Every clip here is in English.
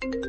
Hello.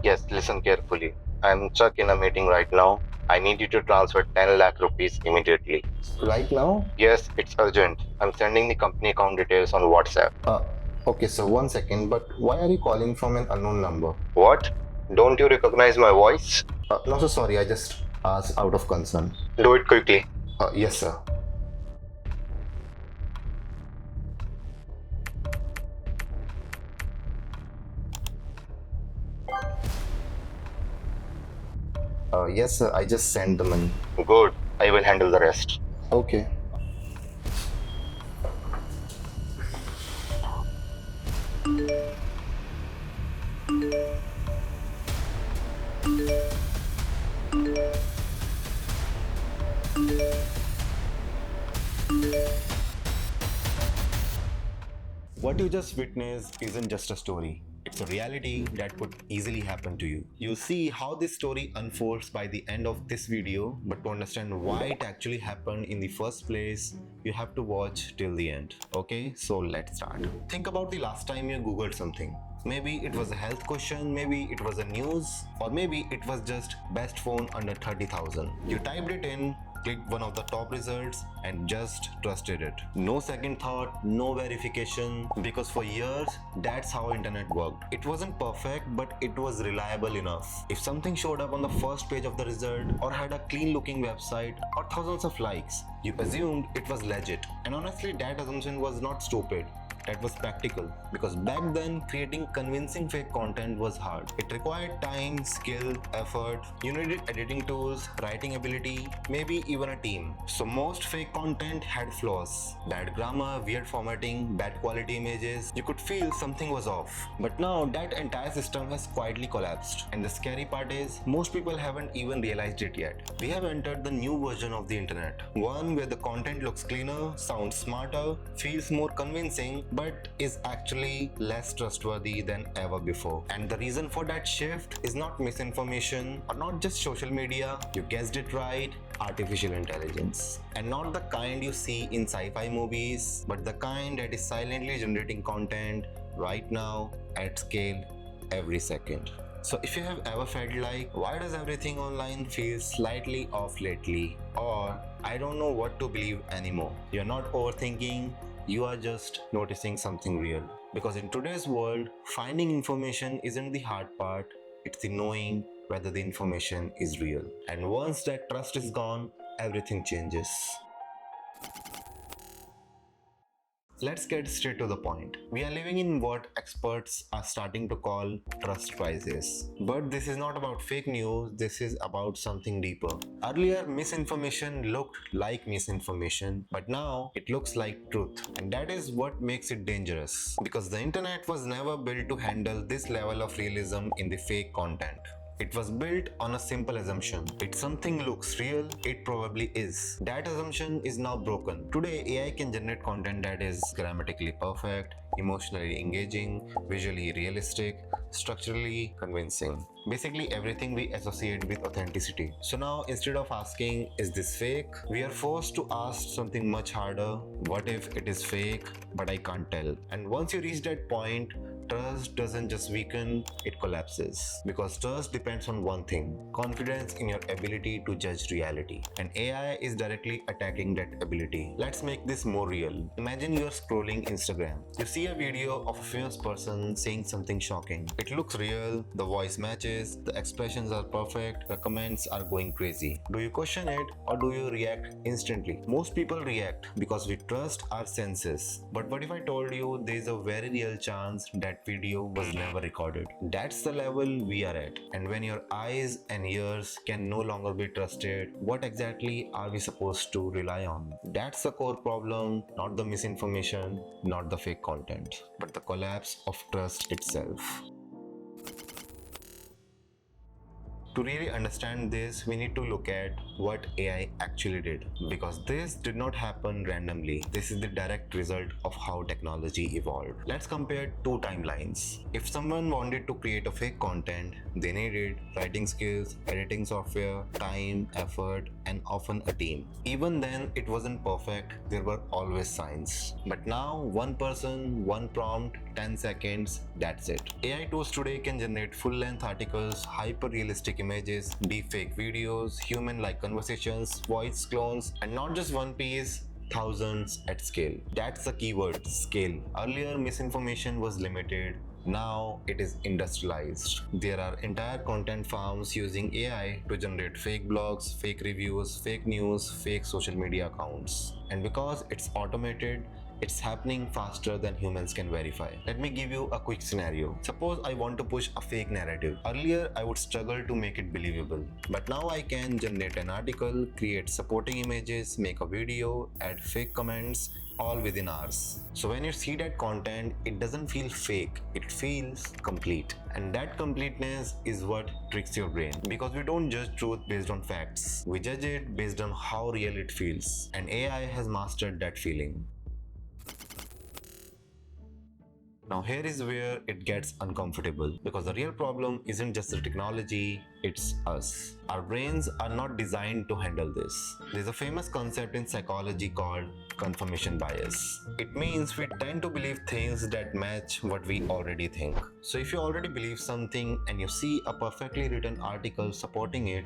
Yes, listen carefully. I'm stuck in a meeting right now. I need you to transfer 10 lakh rupees immediately. Right now? Yes, it's urgent. I'm sending the company account details on WhatsApp. Uh, okay, so 1 second, but why are you calling from an unknown number? What? Don't you recognize my voice? No, so sorry, I just asked out of concern. Do it quickly. Yes, sir. Yes, sir, I just sent the money. Good. I will handle the rest. Okay. What you just witnessed isn't just a story. It's a reality that could easily happen to you. You'll see how this story unfolds by the end of this video, but to understand why it actually happened in the first place, you have to watch till the end. Okay, so let's start. Think about the last time you Googled something. Maybe it was a health question, maybe it was a news, or maybe it was just best phone under 30,000. You typed it in, clicked one of the top results and just trusted it. No second thought, no verification, because for years that's how internet worked. It wasn't perfect, but it was reliable enough. If something showed up on the first page of the result or had a clean looking website or thousands of likes, you assumed it was legit. And honestly, that assumption was not stupid. That was practical, because back then creating convincing fake content was hard. It required time, skill, effort. You needed editing tools, writing ability, maybe even a team. So most fake content had flaws: bad grammar, weird formatting, bad quality images. You could feel something was off. But now that entire system has quietly collapsed. And the scary part is, most people haven't even realized it yet. We have entered the new version of the internet. One where the content looks cleaner, sounds smarter, feels more convincing, but is actually less trustworthy than ever before. And the reason for that shift is not misinformation or not just social media. You guessed it right, artificial intelligence. And not the kind you see in sci-fi movies, but the kind that is silently generating content right now at scale every second. So if you have ever felt like, why does everything online feel slightly off lately? Or I don't know what to believe anymore. You're not overthinking, you are just noticing something real. Because in today's world, finding information isn't the hard part, it's the knowing whether the information is real. And once that trust is gone, everything changes. Let's get straight to the point. We are living in what experts are starting to call trust crisis. But this is not about fake news, this is about something deeper. Earlier, misinformation looked like misinformation, but now it looks like truth. And that is what makes it dangerous. Because the internet was never built to handle this level of realism in the fake content. It was built on a simple assumption. If something looks real, it probably is. That assumption is now broken. Today, AI can generate content that is grammatically perfect, emotionally engaging, visually realistic, structurally convincing. Basically everything we associate with authenticity. So now, instead of asking, is this fake? We are forced to ask something much harder. What if it is fake, but I can't tell? And once you reach that point, trust doesn't just weaken, it collapses. Because trust depends on one thing: confidence in your ability to judge reality. And AI is directly attacking that ability. Let's make this more real. Imagine you're scrolling Instagram. You see a video of a famous person saying something shocking. It looks real, the voice matches, the expressions are perfect, the comments are going crazy. Do you question it or do you react instantly? Most people react because we trust our senses. But what if I told you there's a very real chance that video was never recorded? That's the level we are at. And when your eyes and ears can no longer be trusted, what exactly are we supposed to rely on? That's the core problem, not the misinformation, not the fake content, but the collapse of trust itself. To really understand this, we need to look at what AI actually did, because this did not happen randomly. This is the direct result of how technology evolved. Let's compare two timelines. If someone wanted to create a fake content, they needed writing skills, editing software, time, effort, and often a team. Even then, it wasn't perfect. There were always signs. But now, one person, one prompt, 10 seconds, that's it. AI tools today can generate full-length articles, hyper-realistic images, deepfake videos, human-like conversations, voice clones, and not just one piece, thousands at scale. That's the keyword, scale. Earlier, misinformation was limited. Now it is industrialized. There are entire content farms using AI to generate fake blogs, fake reviews, fake news, fake social media accounts. And because it's automated, it's happening faster than humans can verify. Let me give you a quick scenario. Suppose I want to push a fake narrative. Earlier, I would struggle to make it believable. But now I can generate an article, create supporting images, make a video, add fake comments, all within hours. So when you see that content, it doesn't feel fake, it feels complete. And that completeness is what tricks your brain. Because we don't judge truth based on facts. We judge it based on how real it feels. And AI has mastered that feeling. Now here is where it gets uncomfortable, because the real problem isn't just the technology, it's us. Our brains are not designed to handle this. There's a famous concept in psychology called confirmation bias. It means we tend to believe things that match what we already think. So if you already believe something and you see a perfectly written article supporting it,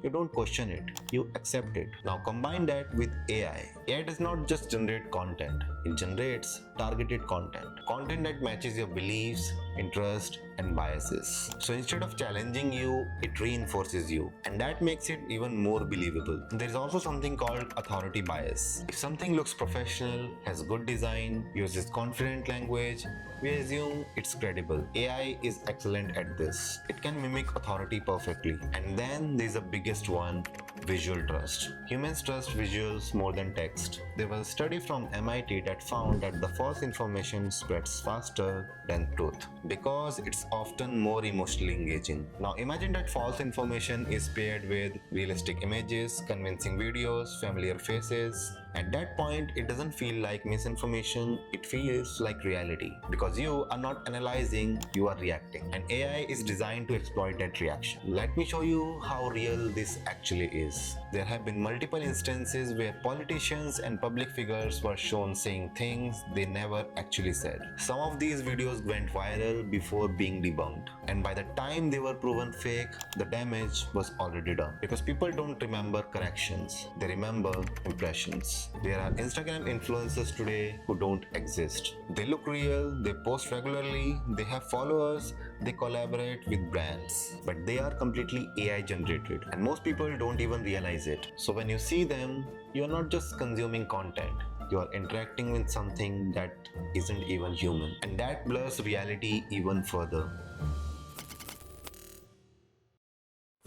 you don't question it, you accept it. Now combine that with AI. AI does not just generate content, it generates targeted content. Content that matches your beliefs, interests, and biases. So instead of challenging you, it reinforces you. And that makes it even more believable. There is also something called authority bias. If something looks professional, has good design, uses confident language, we assume it's credible. AI is excellent at this. It can mimic authority perfectly. And then there's the biggest one, visual trust. Humans trust visuals more than text. There was a study from MIT that found that the false information spreads faster than truth because it's often more emotionally engaging. Now imagine that false information is paired with realistic images, convincing videos, familiar faces. At that point, it doesn't feel like misinformation, it feels like reality. Because you are not analyzing, you are reacting. And AI is designed to exploit that reaction. Let me show you how real this actually is. There have been multiple instances where politicians and public figures were shown saying things they never actually said. Some of these videos went viral before being debunked. And by the time they were proven fake, the damage was already done. Because people don't remember corrections, they remember impressions. There are Instagram influencers today who don't exist. They look real, they post regularly, they have followers, they collaborate with brands. But they are completely AI generated and most people don't even realize it. So when you see them, you're not just consuming content, you are interacting with something that isn't even human. And that blurs reality even further.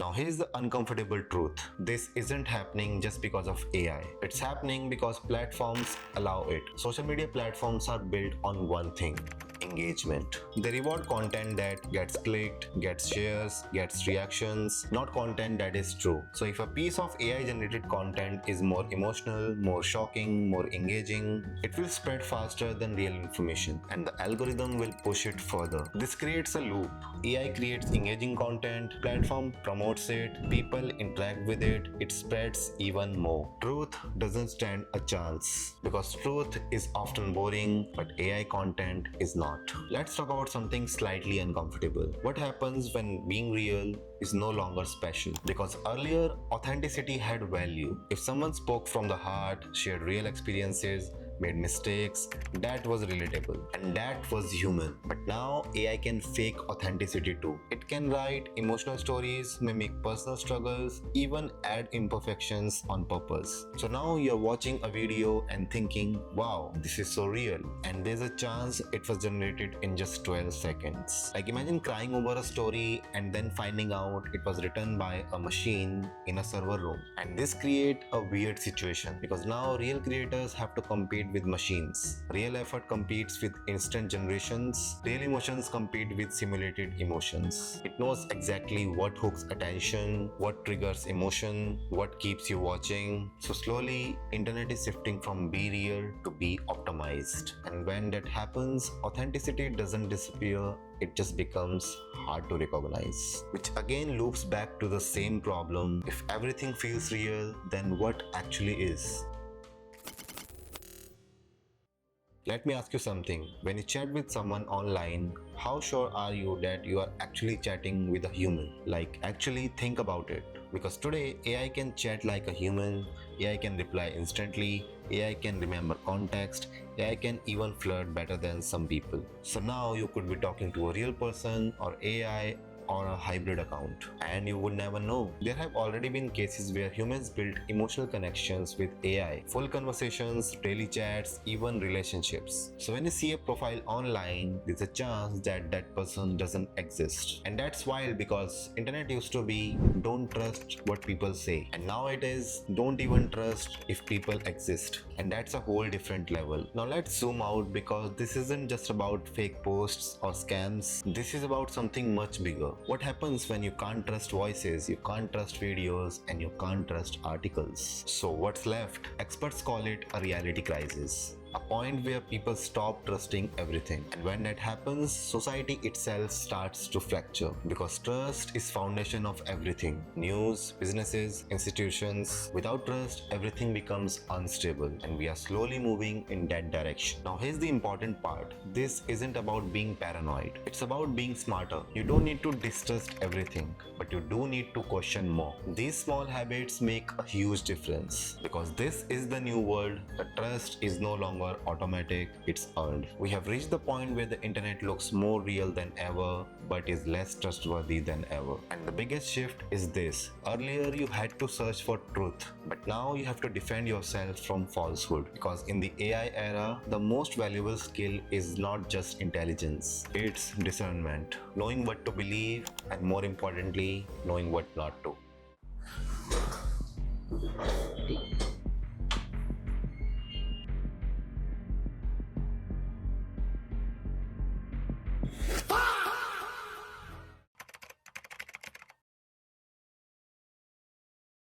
Now here's the uncomfortable truth. This isn't happening just because of AI. It's happening because platforms allow it. Social media platforms are built on one thing: engagement. They reward content that gets clicked, gets shares, gets reactions, not content that is true. So if a piece of AI generated content is more emotional, more shocking, more engaging, it will spread faster than real information and the algorithm will push it further. This creates a loop. AI creates engaging content, platform promotes it, people interact with it, it spreads even more. Truth doesn't stand a chance because truth is often boring, but AI content is not. Let's talk about something slightly uncomfortable. What happens when being real is no longer special? Because earlier, authenticity had value. If someone spoke from the heart, shared real experiences, made mistakes, that was relatable and that was human. But now AI can fake authenticity too. It can write emotional stories, mimic personal struggles, even add imperfections on purpose. So now you're watching a video and thinking, wow, this is so real. And there's a chance it was generated in just 12 seconds. Like imagine crying over a story and then finding out it was written by a machine in a server room. And this creates a weird situation because now real creators have to compete compete with machines. Real effort competes with instant generations. Real emotions compete with simulated emotions. It knows exactly what hooks attention, what triggers emotion, what keeps you watching. So slowly, internet is shifting from be real to be optimized. And when that happens, authenticity doesn't disappear, it just becomes hard to recognize. Which again loops back to the same problem. If everything feels real, then what actually is? Let me ask you something. When you chat with someone online, how sure are you that you are actually chatting with a human? Like, actually think about it. Because today, AI can chat like a human, AI can reply instantly, AI can remember context, AI can even flirt better than some people. So now you could be talking to a real person or AI or a hybrid account, and you would never know. There have already been cases where humans built emotional connections with AI, full conversations, daily chats, even relationships. So when you see a profile online, there's a chance that that person doesn't exist. And that's wild because internet used to be don't trust what people say, and now it is don't even trust if people exist. And that's a whole different level. Now let's zoom out because this isn't just about fake posts or scams. This is about something much bigger. What happens when you can't trust voices, you can't trust videos, and you can't trust articles? So what's left? Experts call it a reality crisis. A point where people stop trusting everything. And when that happens, society itself starts to fracture because trust is foundation of everything. News, businesses, institutions. Without trust, everything becomes unstable, and we are slowly moving in that direction. Now here's the important part. This isn't about being paranoid. It's about being smarter. You don't need to distrust everything, but you do need to question more. These small habits make a huge difference because this is the new world. The trust is no longer automatic, it's earned. We have reached the point where the internet looks more real than ever, but is less trustworthy than ever. And the biggest shift is this. Earlier you had to search for truth, but now you have to defend yourself from falsehood. Because in the AI era, the most valuable skill is not just intelligence, it's discernment. Knowing what to believe, and more importantly, knowing what not to.